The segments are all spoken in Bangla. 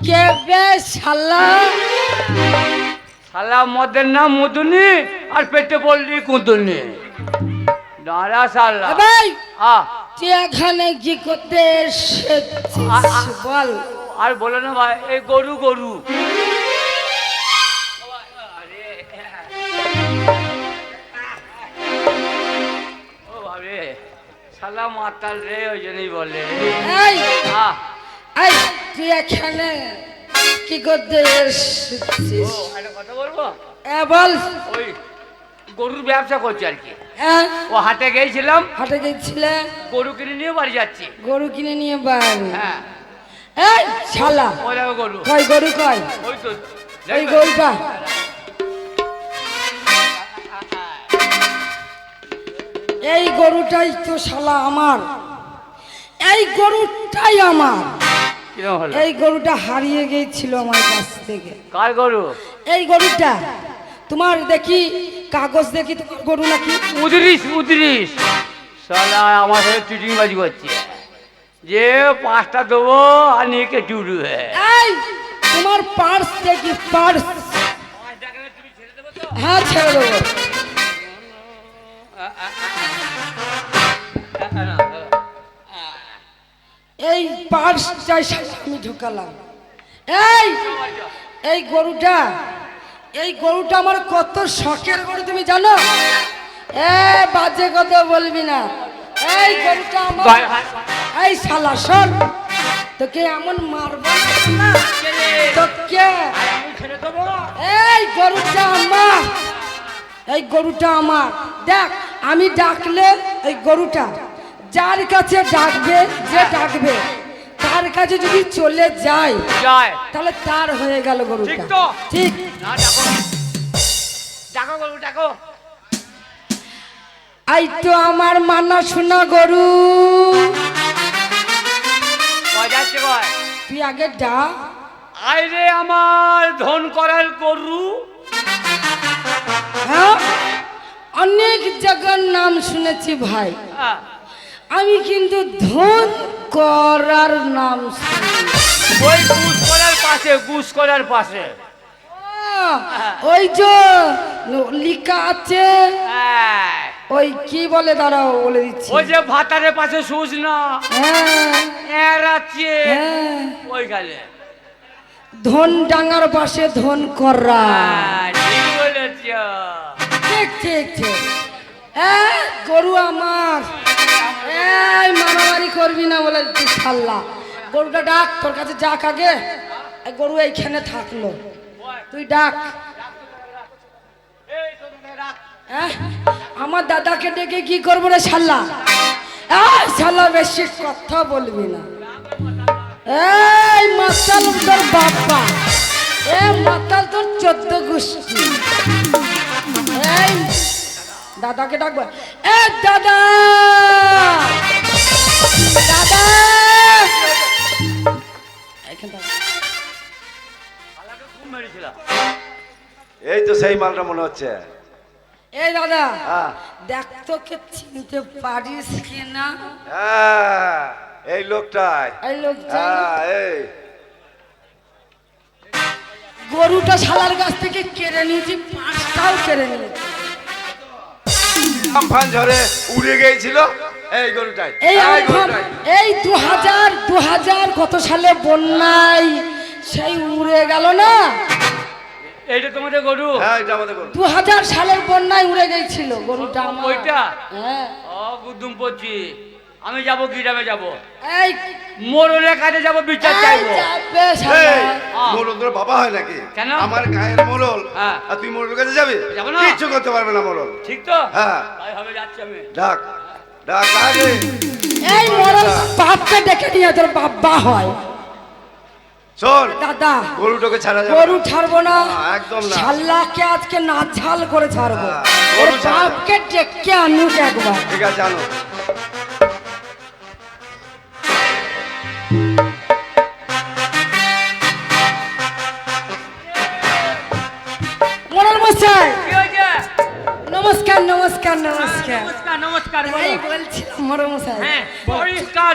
কে বে শালা? শালা মদের নাম মধুনি আর পেটে বললি কুঁদুনি। দাঁড়া শালা। এ ভাই আ তুই এখানে কি করতে এসেছিস বল? আর বলো না ভাই, এই গরু গরু। ও বাবা শালা মাতাল রে, ওই জন্যই বলে। এই আ এই তুই এখানে কি করতে এসেছিস? ও একটা কথা বলবো, এ বল। ওই গরুর ব্যবসা করছি আর কি। হ্যাঁ, ও হাটে গেছিলাম, হাটে গেছিলে, গরু কিনে নিয়ে বাড়ি যাচ্ছি। গরু কিনে নিয়ে বাড়ি। হ্যাঁ, এই শালা ওই দেখো গরু, কই গরু কই? ওই তো ওই গরুটা এই গরুটাই তো শালা আমার, এই গরুটাই আমার। কিরকম হলো? এই গরুটা হারিয়ে গিয়েছিল আমার কাছ থেকে। কার গরু? এই গরুটা তোমার, দেখি কাগজ দেখি তোমার গরু নাকি। উদরিস উদরিস, শালা আমার সাথে চিটিং বাজি করছে যে 5টা দেবো আর নিয়ে কেটে উঠবে। এই তোমার পার্স দেখি, পার্স। হ্যাঁ ছেড়ে দেবো। এই পার্সটাই আমি ঢোকালাম। এই এই গরুটা, এই গরুটা আমার কত শখের গরু তুমি জানো? এ বাজে কথা বলবি না। এই গরুটা আমার। এই শালা শোন, তোকে এমন মারবো না তোকে। এই গরুটা আমার, এই গরুটা আমার। দেখ আমি ডাকলে এই গরুটা যার কাছে ডাকবে, যে ডাকবে তার কাছে যদি চলে যায় তাহলে তার হয়ে গেল গরুটা। ঠিক তো? ঠিক। না ডাকো, ডাকো গরু ডাকো। এই তো আমার মানা শোনা গরু। কয় যাচ্ছে কয়? তুই আগে ডাক। আইরে আমার ধন করার গরু। হ্যাঁ, অনেক জায়গার নাম শুনেছি ভাই, হ্যাঁ, আমি কিন্তু ধন করার নাম শুনি। ওই গুস করার পাশে, গুস করার পাশে। ওই যে লিখা আছে, হ্যাঁ, ওই কি বলে দাঁড়াও বলে দিচ্ছি। ওই যে ভাতারের পাশে সুস না হ্যাঁ এরাচ্ছে হ্যাঁ, ওই গালে। ধন ডাঙ্গার পাশে ধন করা। হ্যাঁ, ঠিক বলেছ। ঠিক ঠিক ঠিক। গরু আমার। এই মারামারি করবি না বলে দিচ্ছি শালা। গরুটা ডাক, তোর কাছে যাক আগে। এই গরু এইখানে থাকলো, তুই ডাক। আমার দাদাকে ডেকে কি করবো রে শালা? শালা বেশি কথা বলবি না। এই মাতাল তোর বাবা, এ মাতাল তোর 14 গোষ্ঠী। এই দাদাকে ডাকবো। এ দাদা, দাদা এই তো সেই মালটা মনে হচ্ছে। এই দাদা, হ্যাঁ দেখ তোকে চিনতে পারিস কিনা। হ্যাঁ, এই লোকটাই। এই লোকটা হ্যাঁ, এই গরুটা শালার কাছ থেকে কেড়ে নিয়েছি, 5টাও কেড়ে নিয়েছি। আমফান ঝড়ে উড়ে গিয়েছিল এই গরুটাই। এই এই 2000 কত সালে বন্যায় সেই উড়ে গেল না। এইটা তোমাদের গরু? হ্যাঁ, এটা আমাদের গরু। 2000 সালের বন্যায় উড়ে গেছিল গরুটা আমার। ওইটা? হ্যাঁ। ও গুদুম পড়ছি। আমি যাবো গ্রামে, যাবো এই মোড়লের কাছে যাবো, বিচার চাইবো। যাবে শালা। এই মোড়ল তোর বাবা হয় নাকি? কেন? আমার গায়ের মোড়ল। হ্যাঁ। আর তুই মোড়লের কাছে যাবি? যাবো না। কিচ্ছু করতে পারবে না মোড়ল। ঠিক তো? হ্যাঁ। তাই হবে, যাচ্ছি আমি। ডাক ডাক আগে। এই মরল বাপকে ডেকে নিয়ে তোর বাবা হয়। শোন দাদা, গরুটাকে ছাড়া যাবে গরু না। ছাড়বো না। একদম না। শালাকে আজকে না ঝাল করে ছাড়বো। হ্যাঁ, ওর গরু ছাড়া যাবে না। বাপকে ডেকে আনুক একবার। ঠিক আছে, জানো মরল মশাই, কি হয়েছে? নমস্কার নমস্কার নমস্কার। নমস্কার নমস্কার। এই বলছিলাম মরল মশাই, হ্যাঁ, পরিষ্কার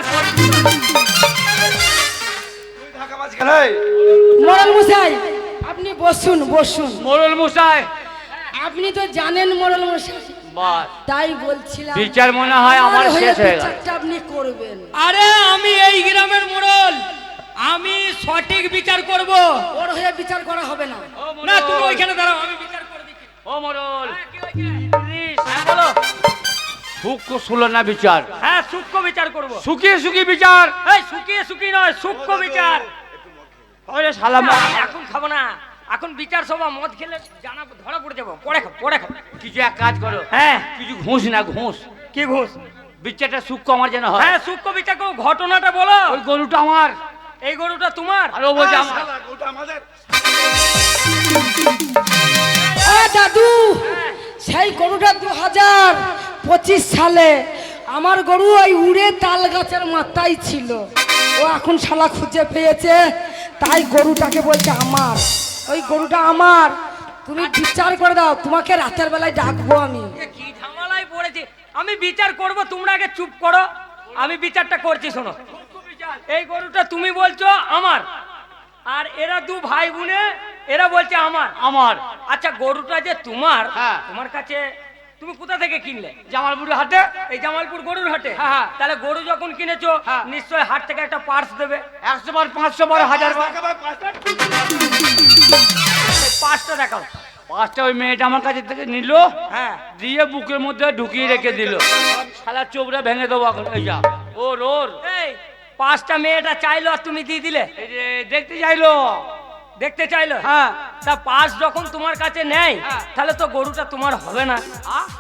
তুই ঢাকা মাছ এই, মোড়ল মশাই আপনি বসুন বসুন। মোড়ল মশাই আপনি তো জানেন মোড়ল মশাই, বাস তাই বলছিলাম বিচার মনে হয় আমার হয়ে শেষ হয়ে গেল। বিচারটা আপনি করবেন। আরে আমি এই গ্রামের মোড়ল, আমি সঠিক বিচার করব। ওর হয়ে বিচার করা হবে না। ও মোড়ল, না তুমি ওইখানে দাঁড়াও, আমি বিচার করে দিচ্ছি। ও মোড়ল হ্যাঁ বলো। সূক্ষ্ম শুলো না বিচার, হ্যাঁ সূক্ষ্ম বিচার করব। শুকিয়ে শুকিয়ে বিচার। এই শুকিয়ে শুকিয়ে নয়, সূক্ষ্ম বিচার। ওরে শালা না, এখন খাবো না, এখন বিচার সভা, মদ খেলে জানা ধরা পড়ে যাবো। পরে খাবো, পরে খাবো। কিছু এক কাজ করো, হ্যাঁ কিছু ঘুষ না ঘুষ, কি ঘুষ? বিচারটা সূক্ষ্ম আমার যেন হয়। হ্যাঁ সূক্ষ্ম বিচার করবো, ঘটনাটা বলো। ওই গরুটা আমার, এই গরুটা তোমার? আর ও বলছে আমার। শালা, ওটা আমাদের। ও দাদু, সেই গরুটা 2025 সালে আমার গরু ওই উড়ে তাল গাছের মাথায় ছিল। ও এখন শালা খুঁজে পেয়েছে, তাই গরুটাকে বলছে আমার। ওই গরুটা আমার, তুমি বিচার করে দাও, তোমাকে রাতের বেলায় ডাকবো আমি। এ কি ঝামেলায় পড়েছে। আমি বিচার করব, তোমরা আগে চুপ করো, আমি বিচারটা করছি। শোনো, এই গরুটা তুমি বলছো আমার, আর এরা দু ভাই বোনে এরা বলছে আমার। আমার আচ্ছা গরুটা যে তোমার, হ্যাঁ। তোমার কাছে তুমি কোথা থেকে কিনলে? জামালপুরের হাটে। এই জামালপুর গরুর হাটে? হ্যাঁ, হ্যাঁ। তাহলে গরু যখন কিনেছো হ্যাঁ। নিশ্চয় হাট থেকে একটা পার্স দেবে। 100 বার 500 বার 1000 বার এই পার্সটা দেখাও। 5টা ওই মেয়েটা আমার কাছে থেকে নিল, হ্যাঁ দিয়ে বুকের মধ্যে ঢুকিয়ে রেখে দিল। শালা চোবড়া ভেঙে দেবো এখন। এই যা ওর ওর এই পাঁচটা মেয়েটা চাইলো আর তুমি দিয়ে দিলে? এই যে দেখতে চাইলো। দেখতে চাইলো? হ্যাঁ। তা পাঁচ যখন তোমার কাছে নেয়, হ্যাঁ। তাহলে তো গরুটা তোমার হবে না।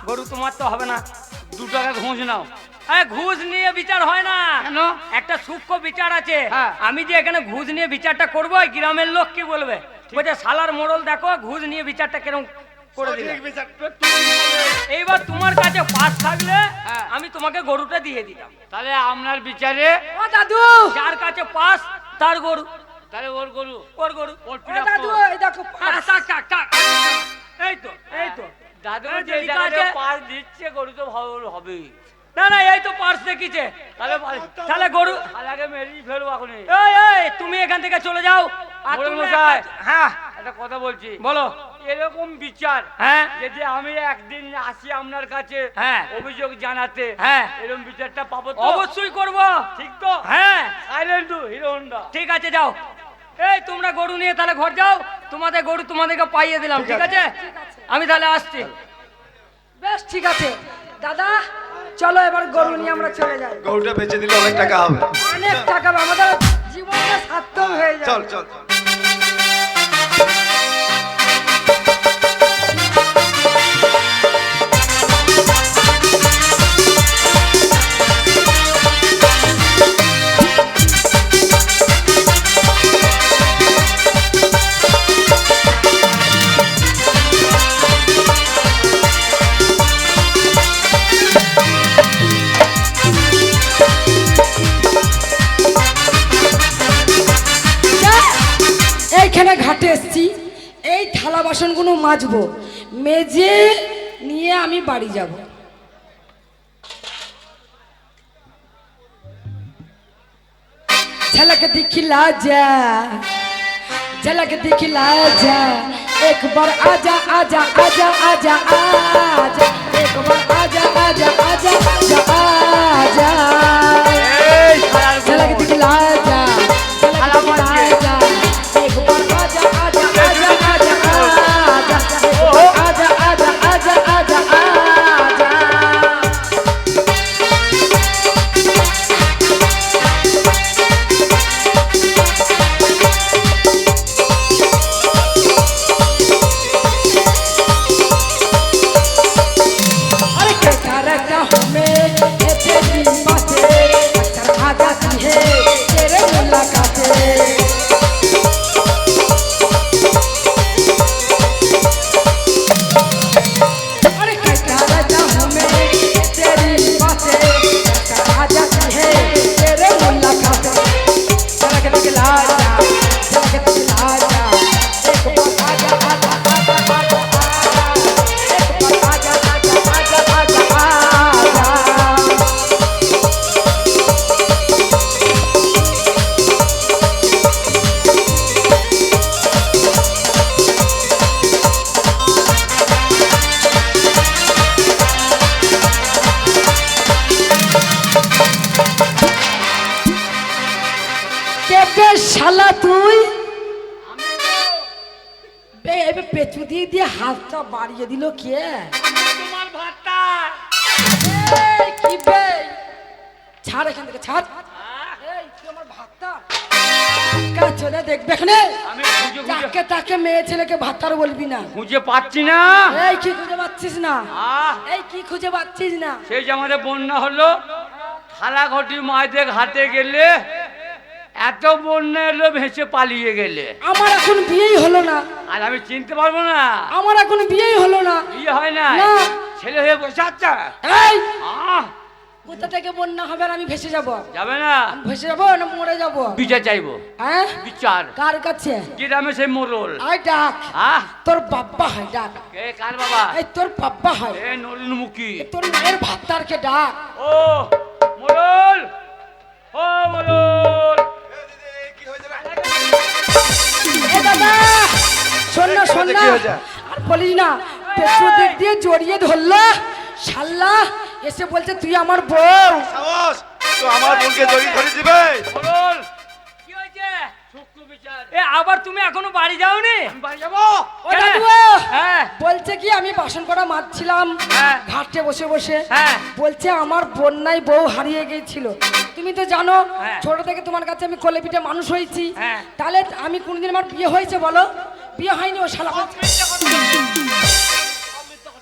গরু তোমার তো হবে না। 2 টাকা ঘুষ নাও। এই ঘুষ নিয়ে বিচার হয় না। কেন? একটা সূক্ষ্ম বিচার আছে। হ্যাঁ। আমি যে এখানে ঘুষ নিয়ে বিচারটা করবো, এই গ্রামের লোক কি বলবে? বলছে শালার মোড়ল দেখো ঘুষ নিয়ে বিচারটা কেরম করে দিলে। সঠিক বিচার। এইবার তোমার কাছে পাস থাকলে হ্যাঁ। আমি তোমাকে গরুটা দিয়ে দিতাম। তাহলে আপনার বিচারে ও দাদু, যার কাছে পাস তার গরু, তাহলে ওর গরু, ওর গরু। ওর ও পিঠা দাদু, তোর। এই দেখো হ্যাঁ, থাক, থাক, থাক। এই তো এই তো দাদু এই যে যে লিখা জায়গাটা আছে। পাস দিচ্ছে গরু তো ভালো হবে। না না, এই তো পার্স দেখিছে। তাহলে গরু শালাকে মেরেই ফেলবো এখনই। এই এই তুমি এখান থেকে চলে যাও। আর মোড়ল তুমি মশাই। হ্যাঁ একটা কথা বলছি, বলো। এরকম বিচার হ্যাঁ যদি আমি একদিন আসি আপনার কাছে হ্যাঁ। অভিযোগ জানাতে, হ্যাঁ। এরকম বিচারটা পাবো তো? অবশ্যই করব। ঠিক তো? হ্যাঁ সাইলেন্ট হিরো হোন্ডা। ঠিক আছে, যাও। এই তোমরা গরু নিয়ে তাহলে ঘর যাও, তোমাদের গরু তোমাদেরকে পাইয়ে দিলাম। ঠিক আছে, আমি তাহলে আসছি। বেশ ঠিক আছে দাদা, চলো এবার গরু নিয়ে আমরা চলে যাই। গরুটা বেচে দিলে অনেক টাকা হবে। অনেক টাকা হবে, আমাদের জীবনটা সার্থক হয়ে যাবে। চল চল চল। এইখানে ঘাটে এসছি, এই থালা বাসনগুলো মাজবো, মেজে নিয়ে আমি বাড়ি যাব। झलक दिखला जा, झलक दिखला जा, एक बार आजा आजा आजा आजा आजा, एक बार आजा आजा आजा आजा आजा, এই শালার झलक গরু। दिखला जा, झलक दिखला जा, एक बार आजा आजा आजा आजा आजा, एक बार आजा आजा आजा आजा आजा। अरे क्या रहता हूँ मैं ये तेरी बातें अक्सर आ जाती है तेरे मुलाकातें। अरे क्या रहता हूँ मैं ये तेरी बातें अक्सर आ जाती है तेरे मुलाकातें। झलक दिखला जा, झलक दिखला जा, एक बार आजा आजा आजा आजा आजा, एक बार आजा आजा आजा आजा आजा। কে বে শালা তুই বে এবে পেছু দিয়ে দিয়ে হাতটা বাড়িয়ে দিল কে তোমার ভাতটা এই, কি বে ছাড় এখান থেকে ছাড় এই তুই আমার ভাতটা চলে দেখবে এখানে আমি খুঁজে খুঁজে যাকে তাকে মেয়ে ছেলেকে ভাতার বলবি না খুঁজে পাচ্ছি না। এই কি খুঁজে পাচ্ছিস না আহ, এই কি খুঁজে পাচ্ছিস না সেই যে আমাদের বন্যা হলো, থালা ঘটি মাঝে ঘাটে গেলে এত বন্যা এলো, ভেসে পালিয়ে গেলে। আমার এখন বিয়েই হলো না আর আমি চিনতে পারবো না, আমার এখন বিয়েই হলো না বিয়ে হয় না, না। ছেলে হয়ে বসে আচ্ছা। এই আহ, কোথা থেকে বন্যা হবে আর আমি ভেসে যাব যাবে না, আমি ভেসে যাবো না মরে যাব বিচার চাইবো, হ্যাঁ বিচার। কার কাছে গ্রামে সেই মোরল। আয় ডাক আহ, তোর বাপ্পা হয় ডাক কে কার বাবা? এই তোর বাপ্পা হয় এ নরেন মুখী। তোর মায়ের ভাতারকে ডাক ও মোরল, ও মোরল। কি হয়েছে রে? এ দাদা শোন না শোন কি না হয়েছে? আর বলিস না পেছু দিক দিয়ে জড়িয়ে ধরলো শাল্লা এসে বলছে তুই আমার বউ সাহস তো আমার বোনকে জড়িয়ে ধরে দিবে। মোরল, কি হয়েছে সূক্ষ্ম বিচার। এ আবার তুমি এখনো বাড়ি যাওনি আমি বাড়ি যাবো। ও কেন? দাদু হ্যাঁ বলছে কি আমি বাসন করা মাজছিলাম হ্যাঁ। ঘাটে বসে বসে হ্যাঁ। বলছে আমার বন্যায় বউ হারিয়ে গিয়েছিল তুমি তো জানো হ্যাঁ। ছোট থেকে তোমার কাছে আমি কোলে পিঠে মানুষ হয়েছি হ্যাঁ। তাহলে আমি কোনদিন আমার বিয়ে হয়েছে বলো বিয়ে হয়নি ও শালা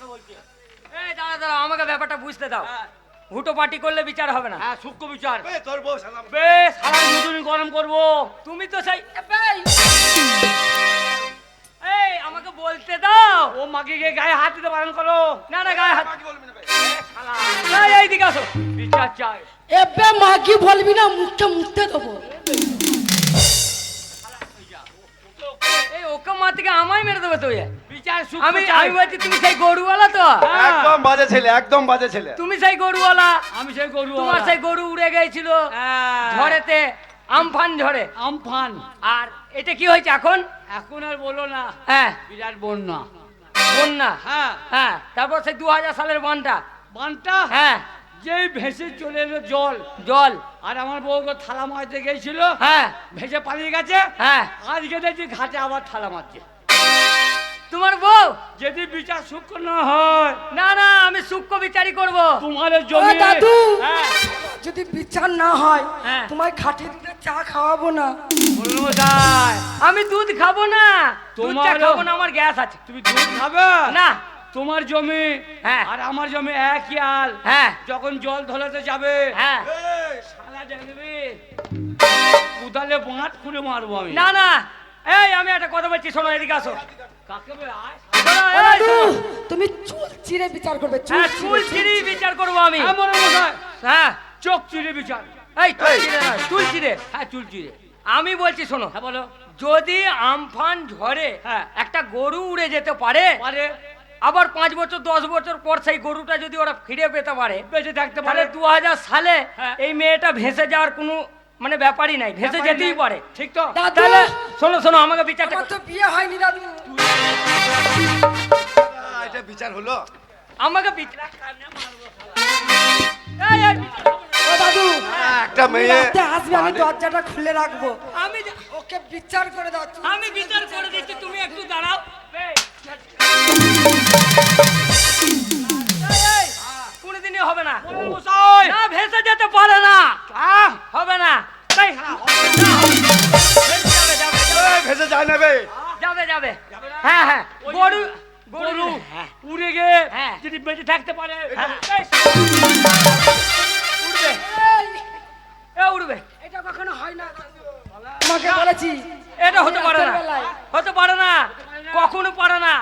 বলছে। এই দাঁড়া দাঁড়া আমাকে ব্যাপারটা বুঝতে দাও হ্যাঁ। হুটো পাটি করলে বিচার হবে না হ্যাঁ, সূক্ষ্ম বিচার। বে, তোর বউ সালাম। বেশ, সারা দুজনই গরম করবো। তুমি তো সেই এই, এই আমাকে বলতে দাও ও মাকে গিয়ে গায়ে হাত দিতে বারণ করো। না না গায়ে হাত কি বলবি না বে? এই এইদিকে আসো বিচার চাই। এবে মা কি বলবি না মুখটা মুখতে দেবো এই ওকে মা থেকে আমায় মেরে দেবে তো এ। বিচার সূক্ষ্ম আমি চাই। আমি বলছি তুমি সেই গরুওয়ালা তো হ্যাঁ। একদম বাজে ছেলে, একদম বাজে ছেলে। তুমি সেই গরুওয়ালা আমি সেই গরু। তোমার সেই গরু উড়ে গিয়েছিল হ্যাঁ। ঝড়েতে আমফান ঝড়ে আমফান। আর এটা কি হয়েছে এখন এখন আর বলো না, হ্যাঁ বিরাট বন্যা। বন্যা হ্যাঁ, হ্যাঁ তারপর সেই 2000 সালের বানটা বানটা হ্যাঁ যেই ভেসে চলে এলো জল, জল আর আমার বউকে থালা মারতে গেছিল, হ্যাঁ ভেসে পালিয়ে গেছে। হ্যাঁ আজকে দেখছি ঘাটে আবার থালা মারছে। তোমার বউ যদি বিচার সূক্ষ্ম না হয়, না না আমি সূক্ষ্ম বিচারই করব তোমার ও জমি। দাদু হ্যাঁ, যদি বিচার না হয় হ্যাঁ। তোমায় খাটে দুধে চা খাওয়াবো না বলুন মশাই, আমি দুধ খাবো না দুধ চা তোমারও- খাবো না আমার গ্যাস আছে তুমি দুধ খাবে না তোমার জমি হ্যাঁ। আর আমার জমি একই আল। হ্যাঁ যখন জল ধরাতে যাবে, হ্যাঁ এই, শালা দেখবি কোদালে বাঁট খুলে মারবো আমি। না না এই আমি একটা কথা বলছি শোনো এদিকে আসো কাকে বলে? আয়। শোনো, ও এই, দাদু শোনো। তুমি চুল চিরে বিচার করবে হ্যাঁ চুল চুল চিরে চিরি বিচার করবো আমি হ্যাঁ, মনে মশাই, হ্যাঁ চোখ চিরে বিচার। এই চুল এই। চিরে নয় চুল চিরে হ্যাঁ, চুল চিরে। আমি বলছি শোনো হ্যাঁ, বলো। যদি আমফান ঝড়ে হ্যাঁ। একটা গরু উড়ে যেতে পারে পারে, আবার 5 বছর 10 বছর পর সেই গরুটা যদি ওরা ফিরে পেতে পারে বেঁচে থাকতে তাহলে পারে। 2000 সালে হ্যাঁ। এই মেয়েটা ভেসে যাওয়ার কোনো মানে ব্যাপারই নাই ভেসে ব্যাপারই যেতেই নাই। পারে ঠিক তো দাদু তাহলে শোনো শোনো আমাকে বিচারটা আমার তো বিয়ে হয়নি দাদু এটা বিচার হলো? আমাকে বিচার এই, এই, ও দাদু একটা মেয়ে রাতে আসবে আমি দরজাটা খুলে রাখবো আমি ওকে বিচার করে দাও চুল আমি বিচার করে দিচ্ছি তুমি একটু দাঁড়াও এই, এই, কোনোদিনই হবে না মশাই, না ভেসে যেতে পারে না আহ, হবে না এই, যাবে যাবে এই, ভেসে যায় না বে। যাবে যাবে হ্যাঁ হ্যাঁ গরু গরু হ্যাঁ উড়ে গিয়ে হ্যাঁ। যদি বেঁচে থাকতে পারে, হ্যাঁ। এই, উড়বে উড়বে এটা কখনো হয় না দাদু তোমাকে বলেছি এটা হতে পারে না রাতের বেলায়। হতে পারে না কখনো পারে না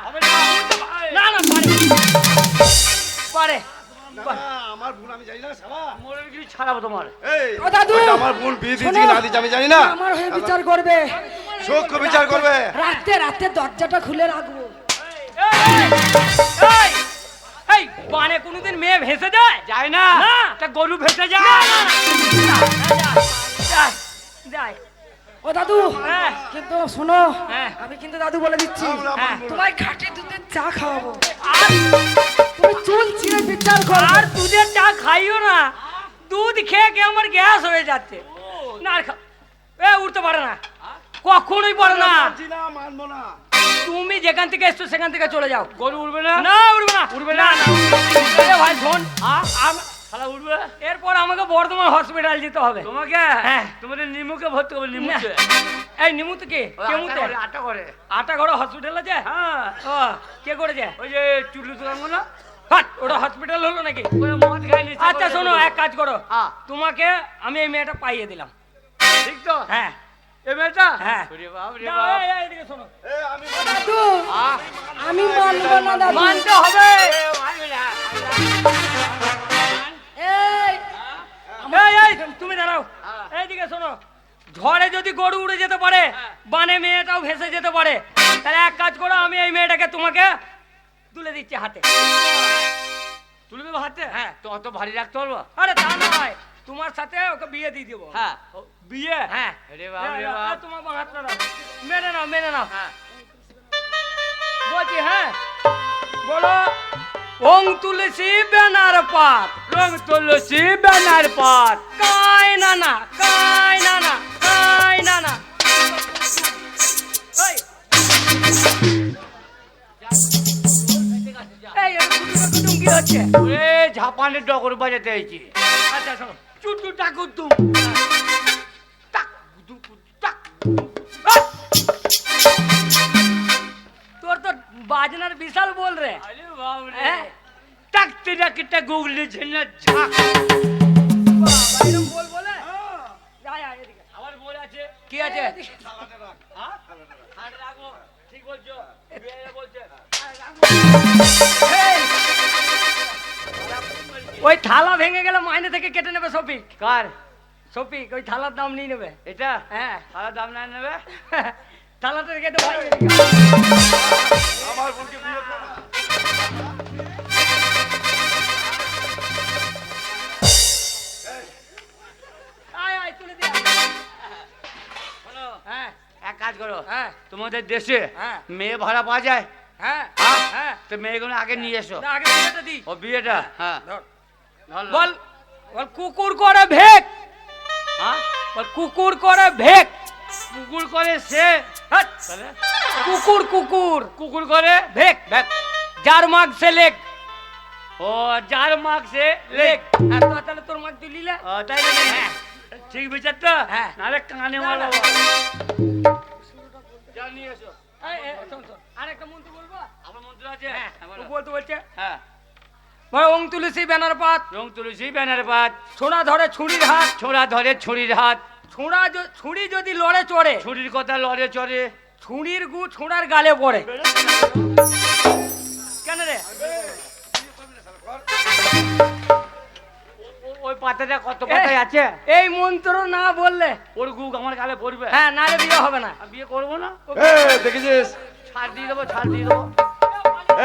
না না পারে পারে না, আমার বোন আমি জানি না শালা। মরে গিয়ে ছাড়াবো তোমার। এই, ও দাদু ওইটা আমার বোন বিয়ে দিয়েছে শোনো, কি না দিয়েছে আমি জানি না। আমার হয়ে বিচার করবে সূক্ষ্ম বিচার করবে। রাতে রাতে দরজাটা খুলে রাখবো এই এই বানে কোনোদিন মেয়ে ভেসে যায় যায় না, না। তা গরু ভেসে না, যায়। না, না, যায়, যায়। ও দাদু হ্যাঁ। কিন্তু শোনো হ্যাঁ। আমি কিন্তু দাদু বলে দিচ্ছি আমরা হ্যাঁ। মানবো না। তোমায় ঘাটে দুধের চা খাওয়াবো আর তুমি চুল চিরে বিচার করবে আর দুধের চা খাইও না দুধ খেয়ে খেয়ে আমার গ্যাস হয়ে যাচ্ছে না আর এ উঠতে পারে না, কখনোই পারে না। মানছি না, মানবো না। তুমি যেখান থেকে এসছো সেখান থেকে চলে যাও। গরু উঠবে না? না উঠবে না, উঠবে না? এ ভাই শোন, শালা উঠবে? এরপর আমাকে বর্ধমান হসপিটাল যেতে হবে। তোমাকে? হ্যাঁ। তোমাদের নিমুকে ভর্তি করবে, নিমুকে। এই নিমুতে কে? কেমুতে? আটা করে। আটা ঘর হসপিটাল আছে? হ্যাঁ। ও কে করেছে? ওই যে চুল্লু দোকান গুলো, হাট, ওটা হসপিটাল হলো নাকি? ওই মদ খাই নিচ্ছে। আচ্ছা শোনো, এক কাজ করো, হ্যাঁ। তোমাকে আমি এই মেয়েটা পাইয়ে দিলাম। ঠিক তো? হ্যাঁ এ মেয়েটা? হ্যাঁ। ওরে বাপ রে যাও, বাপ। এদিকে শোনো। এ, আমি মানবো না। দাদু আহ, আমি মানবো না দাদু। মানতে হবে। এ মানবে না। এই এই তুমি দাঁড়াও, এইদিকে শোনো, ঝড়ে যদি গরু উড়ে যেতে পারে, বানে মেয়েটাও ভেসে যেতে পারে, তাহলে এক কাজ করো, আমি এই মেয়েটাকে তোমাকে তুলে দিচ্ছি হাতে। তুলে দেবো হাতে? হ্যাঁ। তো অত ভারী রাখতে পারবো? আরে তা নয়, তোমার সাথে ওকে বিয়ে দিয়ে দেবো। হ্যাঁ। ও, বিয়ে? হ্যাঁ। রে বাপ রে বাপ। তোমার হাতটা নাও, মেনে নাও, মেনে নাও। হ্যাঁ। বলছি হ্যাঁ, বলো ওং তুলসী বেনার পাত, রং তুলসী ব্যানার পাত। কাই নানা, কাই নানা, কাই নানা। এই এই কুটুম কি হচ্ছে? ওরে ঝাপানের ডগর বাজাতে হয়েছি। আচ্ছা শোনো, চুটু টাকু তুম। টাক দুম, টাক। তোর তো বাজনার বিশাল বল রে। আরে বাপ রে। হ্যাঁ? টাকতে টাকতে গুগলি ঝেনা ঝাক। বাবা, এরকম বল বলে? আয়, আয়, এদিকে। আমার বলে আছে। কি আছে? হ্যাঁ? হাতে রাখবো। ঠিক বলছো। বিয়ে বলছে। এই, ওই থালা ভেঙে গেলে মাইনে থেকে কেটে নেবে শফিক। কার? শফিক ওই থালার দাম নিয়ে নেবে। এটা? হ্যাঁ, সারা দাম না নেবে? থালাটা কেটে বাইরে আমার বোনকে বিয়ে করো না। আয় আয় তুলে দিয়ে শোনো, হ্যাঁ এক কাজ করো। হ্যাঁ তোমাদের দেশে হ্যাঁ। মেয়ে ভাড়া পাওয়া যায়? হ্যাঁ হ্যাঁ? হ্যাঁ, তো মেয়েগুলো আগে নিয়ে এসো। না, আগে বিয়েটা দিই। ও বিয়েটা? হ্যাঁ। ধর। ধরলাম। বল বল কুকুর করে ভেক, হ্যাঁ? বল কুকুর করে ভেক। কুকুর করে সে। হাট, তাহলে? কুকুর কুকুর কুকুর করে ভেক ভেক, যার মাগ সে লেক। ও যার মাগ সে লেক লেক। হ্যাঁ, তো তাহলে তোর মাগ তুই লিলে। ও, তাই নাকি? হ্যাঁ। ঠিক বিচার তো? হ্যাঁ। নাহলে কানে মার না, না। বাবা। যা নিয়ে এসো। এই, এই, শোন, শোন, আরেকটা মন্ত্র বলবো? আমার মন্ত্র আছে? হ্যাঁ, হ্যাঁ, ও বলো। বলতে বলছে হ্যাঁ। বল ওং তুলসী ব্যানার পাত, রং তুলসী ব্যানার পাত। ছোড়া ধরে ছুরির হাত, ছোড়া ধরে ছুরির হাত। ছুরি যদি লড়ে চড়ে, ছুরির কথা লড়ে চড়ে। ছুরির গু ছোড়ার গালে পড়ে। কেন রে? ওই পাতাটা কত পাতায় আছে? এই মন্ত্র না বললে ওর গুক আমার গালে পড়বে। হ্যাঁ, নালে বিয়ে হবে না। আমি বিয়ে করবো না। এ, দেখেছিস? ছাড় দিয়ে দেবো, ছাড় দিয়ে দেবো।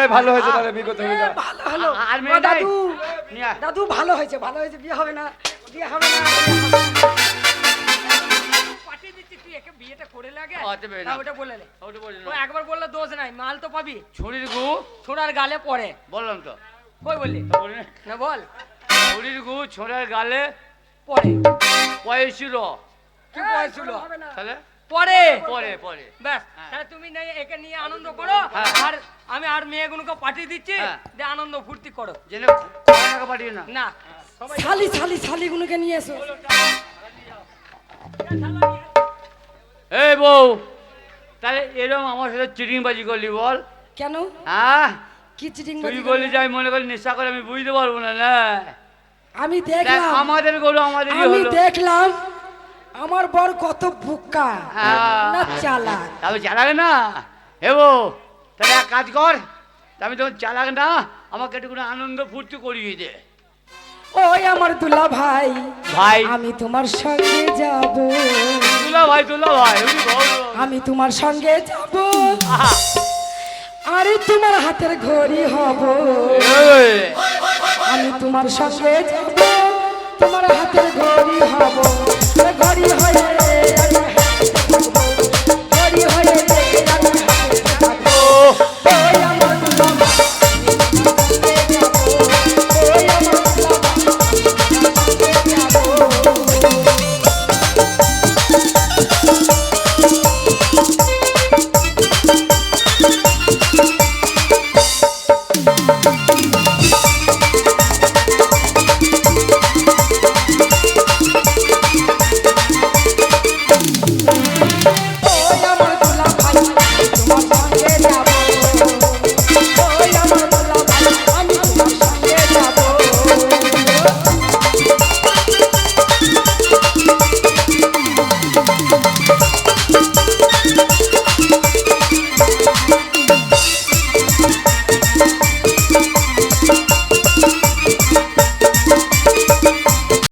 এই ভালো হয়েছে তাহলে বিয়ে করতে হয়ে যা। ভালো হলো আর ও মেয়ে নাই? দাদু, নিয়ে আয়। দাদু ভালো হয়েছে, ভালো হয়েছে, বিয়ে হবে না, বিয়ে হবে না। পাঠিয়ে দিচ্ছি, তুই একে বিয়েটা করে লাগে। ও, দেবে না। হ্যাঁ, ওটা বলে নে। ওটা বলি ও না। একবার বললে দোষ নাই, মাল তো পাবি। ছুরির গু ছোড়ার গালে পড়ে। বললাম তো। কই বললি? বলি না। না বল। ছুরির গু ছোড়ার গালে পড়ে। পয়সিল। কি পয়ছিল? হবে না। তাহলে পড়ে। পরে পরে। ব্যাস, হ্যাঁ। তাহলে তুমি নেই একে নিয়ে আনন্দ করো, হ্যাঁ। আর আমি আর মেয়েগুলোকে পাঠিয়ে দিচ্ছি, হ্যাঁ। যে আনন্দ ফুর্তি করো। জেনে টাকা পাঠিয়ে না। না সবাই শালি শালি শালিগুলোকে নিয়ে এসো। এই বউ, তাহলে এরকম আমার সাথে চিটিংবাজি করলি বল? কেন? হ্যাঁ? কি চিটিং? তুই বললি যে আমি মনে করি নেশা করে আমি বুঝতে পারবো না। না, আমি দেখ, দেখলাম, আমাদের গরু আমাদেরই আমি হলো। দেখলাম আমার বর কত বোকা হ্যাঁ। না চালাক। তবে চালাক না। হে বউ, তাহলে এক কাজ কর, আমি তখন চালাক না, আমাকে একটু কোনো আনন্দ ফুর্তি করিয়ে দে। ওই আমার দুলা ভাই, ভাই, আমি তোমার সঙ্গে যাব, তুলা ভাই, তুলা ভাই, ওরে বল। আমি তোমার সঙ্গে যাব, আহা, আরে তোমার হাতের ঘড়ি হব, এই, আমি তোমার সঙ্গে যাব, তোমার হাতের ঘড়ি হব, ঘড়ি হয়ে